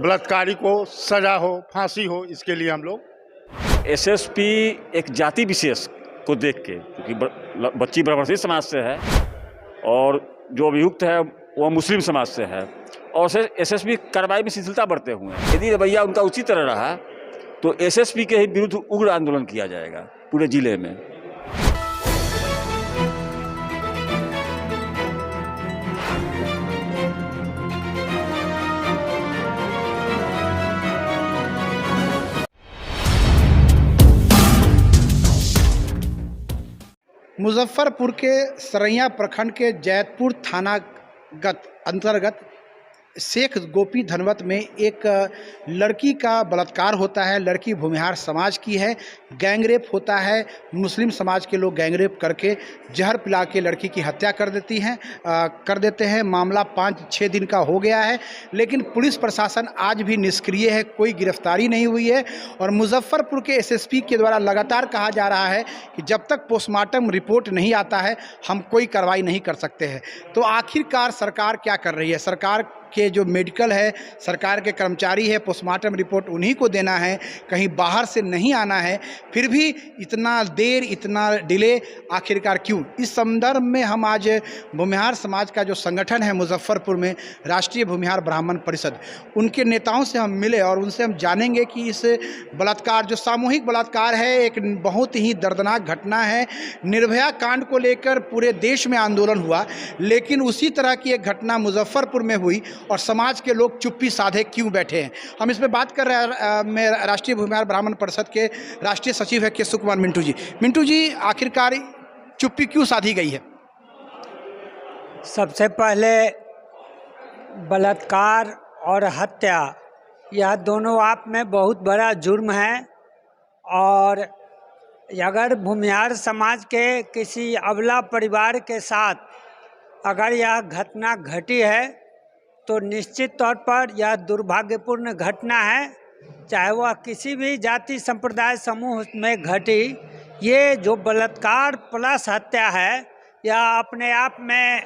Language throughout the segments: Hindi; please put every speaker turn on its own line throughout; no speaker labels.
बलात्कारी को सजा हो, फांसी हो, इसके लिए हम लोग
एसएसपी एक जाति विशेष को देख के, क्योंकि बच्ची ब्राह्मण समाज से है और जो अभियुक्त है वो मुस्लिम समाज से है, और एसएसपी कार्रवाई में शिथिलता बरते हुए हैं। यदि रवैया उनका उचित रहा तो एसएसपी के ही विरुद्ध उग्र आंदोलन किया जाएगा पूरे जिले में।
मुजफ्फरपुर के सरैया प्रखंड के जैतपुर थानागत अंतर्गत शेख गोपी धनवत में एक लड़की का बलात्कार होता है। लड़की भूमिहार समाज की है, गैंगरेप होता है। मुस्लिम समाज के लोग गैंगरेप करके जहर पिला के लड़की की हत्या कर देते हैं। मामला 5-6 दिन का हो गया है, लेकिन पुलिस प्रशासन आज भी निष्क्रिय है, कोई गिरफ्तारी नहीं हुई है। और मुजफ्फरपुर के एसएसपी के द्वारा लगातार कहा जा रहा है कि जब तक पोस्टमार्टम रिपोर्ट नहीं आता है हम कोई कार्रवाई नहीं कर सकते हैं। तो आखिरकार सरकार क्या कर रही है? सरकार के जो मेडिकल है, सरकार के कर्मचारी है, पोस्टमार्टम रिपोर्ट उन्हीं को देना है, कहीं बाहर से नहीं आना है। फिर भी इतना देर, इतना डिले आखिरकार क्यों? इस संदर्भ में हम आज भूमिहार समाज का जो संगठन है मुजफ्फरपुर में, राष्ट्रीय भूमिहार ब्राह्मण परिषद, उनके नेताओं से हम मिले और उनसे हम जानेंगे कि इस बलात्कार, जो सामूहिक बलात्कार है, एक बहुत ही दर्दनाक घटना है। निर्भया कांड को लेकर पूरे देश में आंदोलन हुआ, लेकिन उसी तरह की एक घटना मुजफ्फरपुर में हुई और समाज के लोग चुप्पी साधे क्यों बैठे हैं? हम इसमें बात कर रहे हैं। मैं राष्ट्रीय भूमिहार ब्राह्मण परिषद के राष्ट्रीय सचिव है केशव कुमार मिंटू जी। मिंटू जी, आखिरकार चुप्पी क्यों साधी गई है?
सबसे पहले बलात्कार और हत्या, यह दोनों आप में बहुत बड़ा जुर्म है। और अगर भूमिहार समाज के किसी अबला परिवार के साथ अगर यह घटना घटी है तो निश्चित तौर पर यह दुर्भाग्यपूर्ण घटना है, चाहे वह किसी भी जाति संप्रदाय समूह में घटी। ये जो बलात्कार प्लस हत्या है, यह अपने आप में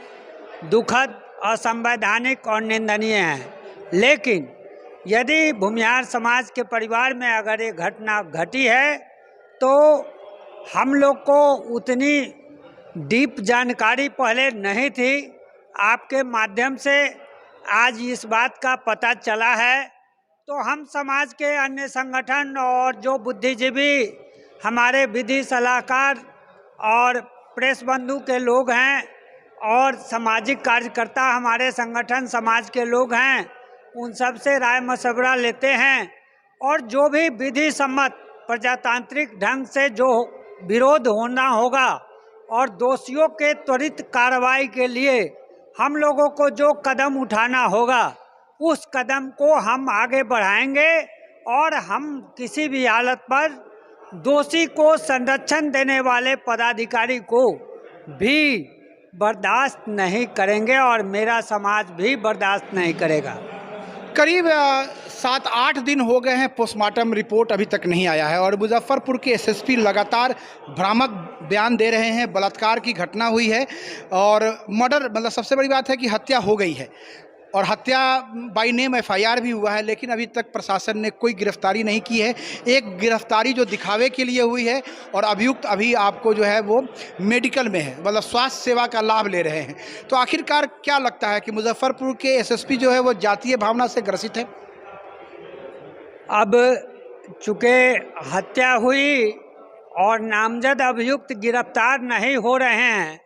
दुखद, असंवैधानिक और निंदनीय है। लेकिन यदि भूमिहार समाज के परिवार में अगर ये घटना घटी है तो हम लोग को उतनी डीप जानकारी पहले नहीं थी। आपके माध्यम से आज इस बात का पता चला है, तो हम समाज के अन्य संगठन और जो बुद्धिजीवी, हमारे विधि सलाहकार और प्रेस बंधु के लोग हैं और सामाजिक कार्यकर्ता हमारे संगठन समाज के लोग हैं, उन सब से राय मशवरा लेते हैं और जो भी विधि सम्मत प्रजातांत्रिक ढंग से जो विरोध होना होगा और दोषियों के त्वरित कार्रवाई के लिए हम लोगों को जो कदम उठाना होगा, उस कदम को हम आगे बढ़ाएंगे और हम किसी भी हालत पर दोषी को संरक्षण देने वाले पदाधिकारी को भी बर्दाश्त नहीं करेंगे और मेरा समाज भी बर्दाश्त नहीं करेगा।
करीब 7-8 दिन हो गए हैं, पोस्टमार्टम रिपोर्ट अभी तक नहीं आया है और मुजफ्फरपुर के एसएसपी लगातार भ्रामक बयान दे रहे हैं। बलात्कार की घटना हुई है और मर्डर, मतलब सबसे बड़ी बात है कि हत्या हो गई है और हत्या बाय नेम एफआईआर भी हुआ है, लेकिन अभी तक प्रशासन ने कोई गिरफ्तारी नहीं की है। एक गिरफ्तारी जो दिखावे के लिए हुई है और अभियुक्त अभी आपको जो है वो मेडिकल में है, मतलब स्वास्थ्य सेवा का लाभ ले रहे हैं। तो आखिरकार क्या लगता है कि मुजफ्फरपुर के एसएसपी जो है वो जातीय भावना से ग्रसित है?
अब चूँकि हत्या हुई और नामजद अभियुक्त गिरफ्तार नहीं हो रहे हैं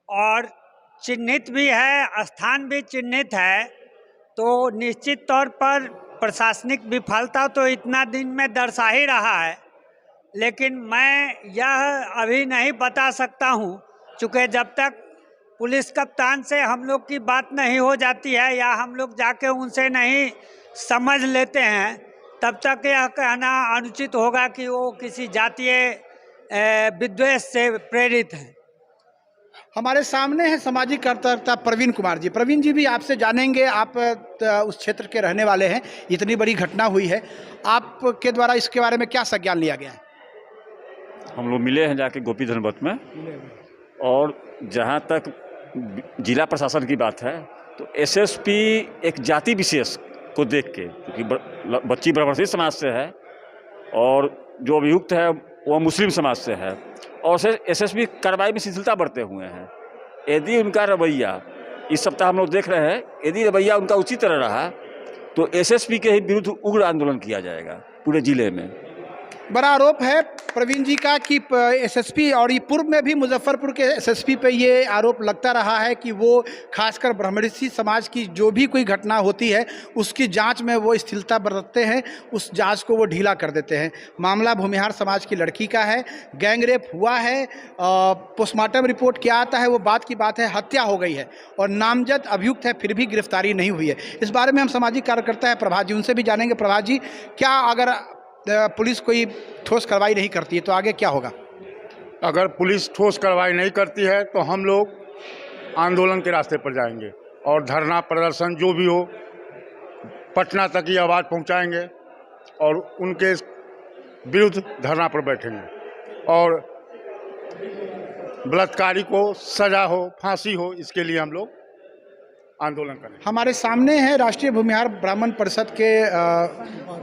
और चिन्हित भी है, स्थान भी चिन्हित है, तो निश्चित तौर पर प्रशासनिक विफलता तो इतना दिन में दर्शा ही रहा है। लेकिन मैं यह अभी नहीं बता सकता हूँ, चूँकि जब तक पुलिस कप्तान से हम लोग की बात नहीं हो जाती है या हम लोग जाके उनसे नहीं समझ लेते हैं, तब तक यह कहना अनुचित होगा कि वो किसी जातीय विद्वेष से प्रेरित हैं।
हमारे सामने है सामाजिक कार्यकर्ता प्रवीण कुमार जी। प्रवीण जी, भी आपसे जानेंगे, आप उस क्षेत्र के रहने वाले हैं, इतनी बड़ी घटना हुई है, आपके द्वारा इसके बारे में क्या संज्ञान लिया गया है?
हम लोग मिले हैं जाके गोपी धनवत में, और जहाँ तक जिला प्रशासन की बात है तो एसएसपी एक जाति विशेष को देख के, क्योंकि बच्ची ब्रह्मणसी समाज से है और जो अभियुक्त है वो मुस्लिम समाज से है और एसएसपी कार्रवाई में शिथिलता बरते हुए हैं। यदि उनका रवैया इस सप्ताह हम लोग देख रहे हैं, यदि रवैया उनका उचित तरह रहा तो एसएसपी के ही विरुद्ध उग्र आंदोलन किया जाएगा पूरे जिले में।
बड़ा आरोप है प्रवीण जी का कि एसएसपी और ये पूर्व में भी मुजफ्फरपुर के एसएसपी पे ये आरोप लगता रहा है कि वो खासकर ब्राह्मणी समाज की जो भी कोई घटना होती है उसकी जांच में वो स्थिरता बरतते हैं, उस जांच को वो ढीला कर देते हैं। मामला भूमिहार समाज की लड़की का है, गैंग रेप हुआ है, पोस्टमार्टम रिपोर्ट क्या आता है वो बात की बात है, हत्या हो गई है और नामजद अभियुक्त है फिर भी गिरफ्तारी नहीं हुई है। इस बारे में हम सामाजिक कार्यकर्ता है प्रभात जी, उनसे भी जानेंगे। प्रभात जी, क्या अगर पुलिस कोई ठोस कार्रवाई नहीं करती है तो आगे क्या होगा?
अगर पुलिस ठोस कार्रवाई नहीं करती है तो हम लोग आंदोलन के रास्ते पर जाएंगे और धरना प्रदर्शन जो भी हो पटना तक ये आवाज़ पहुंचाएंगे और उनके विरुद्ध धरना पर बैठेंगे और बलात्कारी को सजा हो, फांसी हो, इसके लिए हम लोग आंदोलन करें।
हमारे सामने है राष्ट्रीय भूमिहार ब्राह्मण परिषद के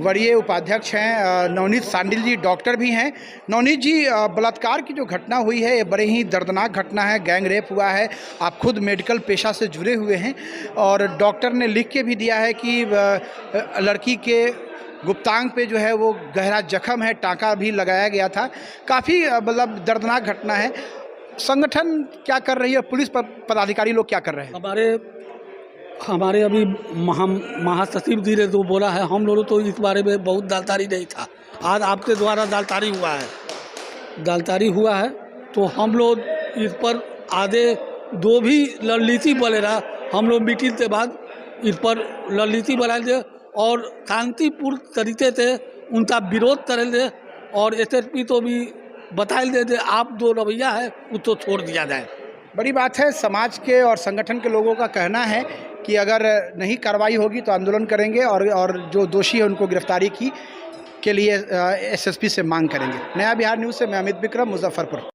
वरीय उपाध्यक्ष हैं नवनीत सांडिल जी, डॉक्टर भी हैं। नवनीत जी, बलात्कार की जो घटना हुई है ये बड़े ही दर्दनाक घटना है, गैंग रेप हुआ है। आप खुद मेडिकल पेशा से जुड़े हुए हैं और डॉक्टर ने लिख के भी दिया है कि लड़की के गुप्तांग पे जो है वो गहरा जख्म है, टाँका भी लगाया गया था। काफ़ी मतलब दर्दनाक घटना है। संगठन क्या कर रही है, पुलिस पदाधिकारी लोग क्या कर रहे हैं?
हमारे अभी महासचिव जी ने जो बोला है, हम लोगों तो इस बारे में बहुत दालतारी नहीं था। आज आपके द्वारा दालतारी हुआ है तो हम लोग इस पर आगे जो भी रणनीति बनेगा हम लोग मीटिंग के बाद इस पर रणनीति बनाएंगे और शांतिपूर्ण तरीके से उनका विरोध करेंगे और एसएसपी तो भी बताए देंगे आप जो रवैया है उसको छोड़ दिया जाए।
बड़ी बात है। समाज के और संगठन के लोगों का कहना है कि अगर नहीं कार्रवाई होगी तो आंदोलन करेंगे और जो दोषी है उनको गिरफ्तारी के लिए एसएसपी से मांग करेंगे। नया बिहार न्यूज़ से मैं अमित विक्रम, मुजफ्फरपुर।